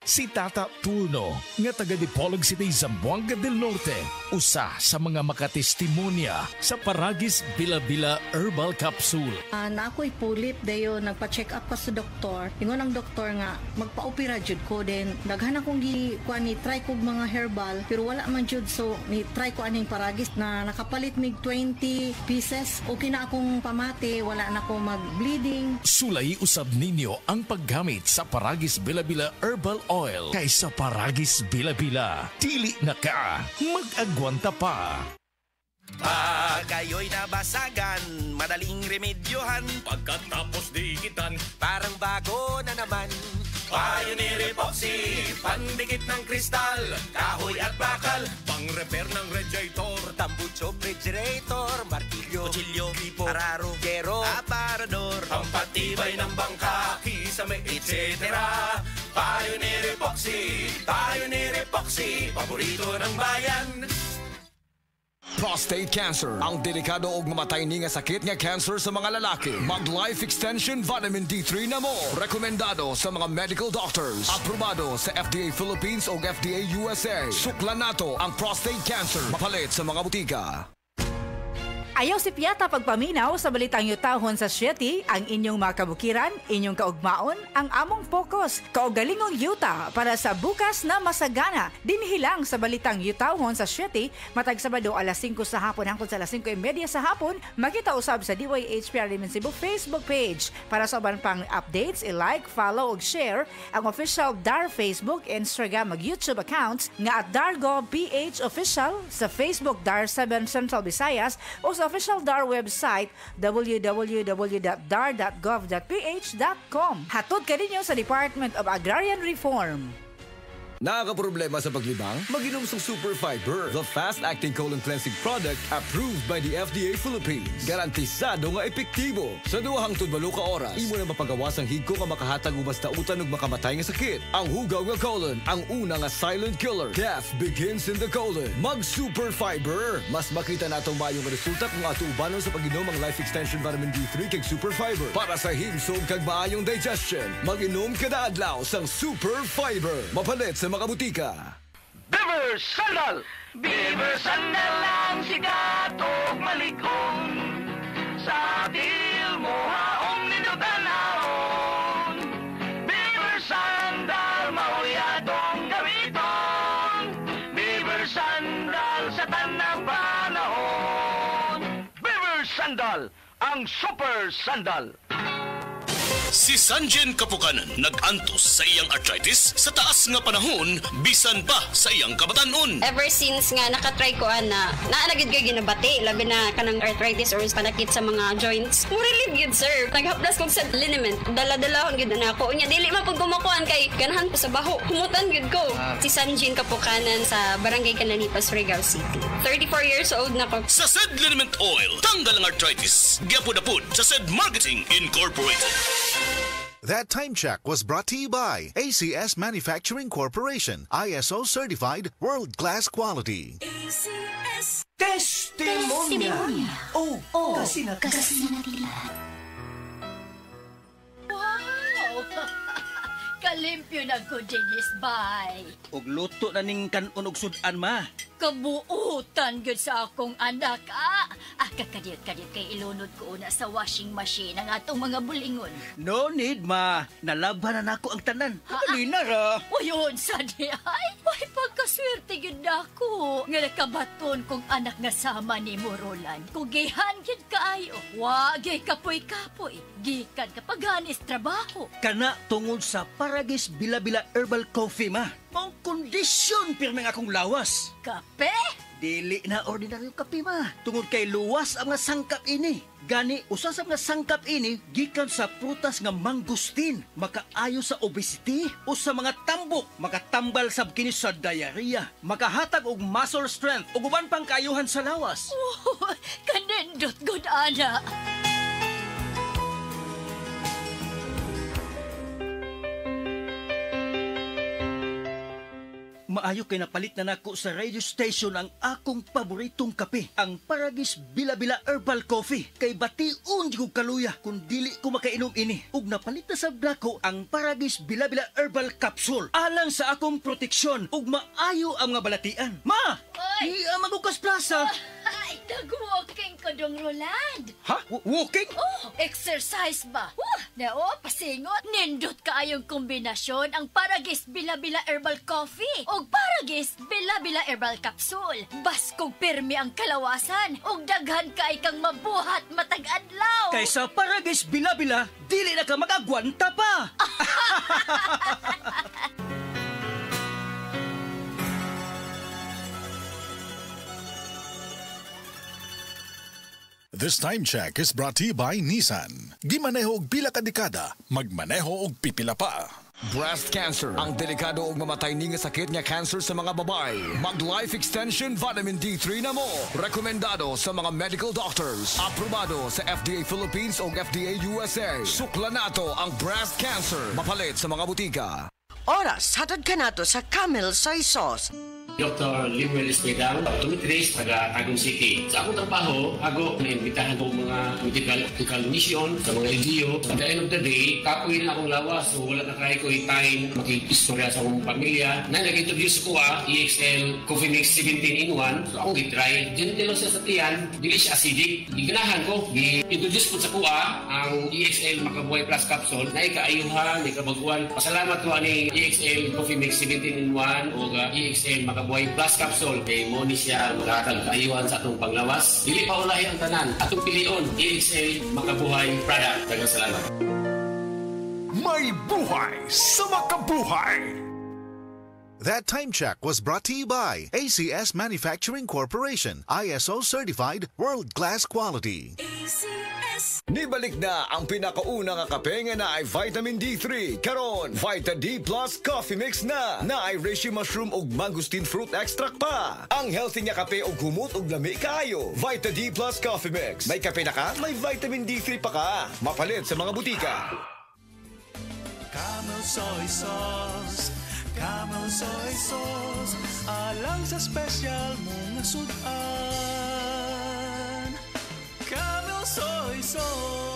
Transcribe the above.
Si Tata Turno, nga taga Dipolog City, Zamboanga del Norte, usa sa mga makatestimonya sa Paragis Bila-Bila Herbal Capsule. Na ako'y pulip dayo, nagpa-check up ka sa doktor. Ingon ang doktor nga, magpa-opera jud ko din. Daghan akong try ko mga herbal, pero wala man jud, so ni try ko aning Paragis na nakapalit mig 20 pieces. Okay na akong pamati, wala na ako mag-bleeding. Sulay usab ninyo ang paggamit sa Paragis Bila-Bila Herbal Oil kaysa Paragis Bila-Bila. Dili na ka, mag-agwanta pa. Pag kayo'y nabasagan, madaling remedyohan. Pagkatapos dikitan, parang bago na naman. Pioneer Epoxy, pandikit ng kristal, kahoy at bakal, pang-repair ng radiator, tambucho, refrigerator, martilyo, kutsilyo, tipo, araro, gero, aparador, pampatibay ng bangka, kisame, etc. Pioneer Epoxy, paborito ng bayan. Prostate cancer, ang delikado og mamatay ni nga sakit nga cancer sa mga lalaki. Mag Life Extension Vitamin D3 na mo. Rekomendado sa mga medical doctors. Aprobado sa FDA Philippines o FDA USA. Suklan nato ang prostate cancer. Mapalit sa mga butika. Ayaw si Piata pagpaminaw sa balitang yutahon sa Sieti, ang inyong mga kabukiran, inyong kaugmaon, ang among focus, kaugalingong yuta para sa bukas na masagana. Dinhilang sa balitang yutahon sa Sieti, matag Sabado alas 5 sa hapon hangtod sa alas 5:30 sa hapon, makita usab sa DYHPR Limen Cebu Facebook page. Para sa uban pang updates, i-like, follow ug share ang official DAR Facebook, Instagram ug YouTube accounts nga at Dargo PH Official sa Facebook DAR 7 Central Visayas o sa official DAR website www.dar.gov.ph.com. Hatod ka ninyo sa Department of Agrarian Reform. Nakakaproblema sa paglibang? Mag-inom sa Super Fiber, the fast-acting colon cleansing product approved by the FDA Philippines. Garantisado nga epektibo. Sa 2 hangtod 8 ka oras, imo na mapagawas ang higko nga makahatag og basta utan ug makamatay nga sakit. Ang hugaw nga colon, ang una nga silent killer. Death begins in the colon. Mag Super Fiber. Mas makita natong mayong resulta kung ato ubanon sa pag-inom ang Life Extension Vitamin D3 kag Super Fiber. Para sa himsog kag maayong digestion, mag-inom kada adlaw sang Super Fiber. Mapalit sa mga butika. Beaver Sandal! Beaver Sandal ang sikat o maligong sa til mo haong ninutanahon. Beaver Sandal, mauyadong gamiton. Beaver Sandal sa tanang panahon. Beaver Sandal, ang super sandal. Si Sanjen Kapukanan nag-antos sa iyang arthritis sa taas nga panahon bisan pa sa iyang kabatanon. Ever since nga nakatry ko na naanagid kay ginabati labi na kanang arthritis or panakit sa mga joints. Mo relieve gid sir. Naghaplas kog sa liniment. Dala-dalahon gid na ako. Unya dili man pud kumakuan kay ganahan ko sa baho. Humutan gid ko. Si Sanjen Kapukanan sa Barangay Cananipas, Surigao City. 34 years old na ko. Sa Sed Liniment Oil, tanggal ang arthritis. Gyapod-apod sa Sed Marketing Incorporated. That time check was brought to you by ACS Manufacturing Corporation, ISO certified world-class quality. ACS Testimonia. Oh, kasi na lahat. Wow! Kalimpyo na ko, Dennis, bye. Og luto na ning kanon og sudan ma. Kabuutan gud sa akong anak, kakadiyot-kadiyot kay ilunod ko una sa washing machine ang atong mga bulingon. No need, ma. Nalaban na nako ang tanan. Halina ra. Uyon, sadi ay. May pagkaswerte gud nako. Nga nakabaton kong anak nga sama ni Morolan. Kugihan gid kaayo. Wagay kapoy-kapoy. Gikan kapaganis trabaho. Kana tungod sa Paragis Bila-Bila Herbal Coffee, ma. Ang kondisyon pirmi nga akong lawas. Kape? Dili na ordinaryo kape, ma. Tungod kay luwas ang nga sangkap ini. Gani, usa sa mga sangkap ini, gikan sa prutas nga mangustin. Makaayo sa obesity o sa mga tambok. Makatambal sab kini sa diarrhea. Makahatag og muscle strength o uban pang kaayuhan sa lawas. Kanindot good, ana. Maayo kay napalit na nako sa radio station ang akong paboritong kape, ang Paragis Bila-Bila Herbal Coffee. Kay bation di ko kaluya kung dili ko makainom ini. Ug napalit na sab nako ang Paragis Bila-Bila Herbal Capsule alang sa akong proteksyon ug maayo ang mga balatian. Ma! Oy! Magukas plaza! Ay, nag-walking ko dong, Roland. Ha? Walking? Oh, exercise ba? Nao, pasingot. Nindot kaayong kombinasyon ang Paragis Bila-Bila Herbal Coffee o Paragis Bila-Bila Herbal Capsule. Baskog pirmi ang kalawasan o daghan kaay kang mabuhat matag-adlaw. Kaysa Paragis Bila-Bila, dili na ka magagwanta pa! This time check is brought to you by Nissan. Gimaneho og pila ka dekada, magmaneho og pipila pa. Breast cancer, ang delikado ug mamatay ni nga sakit nga cancer sa mga babae. Mag-life extension vitamin D3 na mo. Rekomendado sa mga medical doctors. Aprobado sa FDA Philippines ug FDA USA. Sukla nato ang breast cancer. Mapalit sa mga butika. Oras, hatod ka nato sa Camel Soy Sauce. Dr. Limuel Espedal, optometrist, taga Tagum City. Sa akong trabaho, ako naimbitahan ko mga medical mission sa mga LGU. At the end of the day, kapoy na akong lawas. So wala na kaya ko time makikistorya sa akong pamilya. Na nag-introduce ko EXL Coffee Mix 17-in-1. So akong i-try. Gentle siya sa tiyan, dili siya acidic. Iganahan ko, i-introduce ko sa kuha ang EXL Makabuhay Plus Capsule na ikaayuhan, ikabaguan. Pasalamat ko ani EXL Coffee Mix 17-in-1 o EXL Makabuhay Plus Capsule. Kay mo ni siya makakag-ayuhan sa atong panglawas. Dili pa ulahi ang tanan. Atong pilion, EXL Makabuhay Product. Daghang salamat. May buhay sa makabuhay! That time check was brought to you by ACS Manufacturing Corporation, ISO certified world-class quality. Nibalik na ang pinakauna nga kape nga na ay vitamin D3. Karon, Vita D Plus Coffee Mix na ay reishi mushroom ug mangosteen fruit extract pa. Ang healthy nga kape ug humot ug lami kaayo. Vita D Plus Coffee Mix. May kape na ka, may vitamin D3 pa ka. Mapalit sa mga butika. Camel Soy Sauce, Camel Soy Sauce, alang sa special mong sudan. Camel Soy Sauce.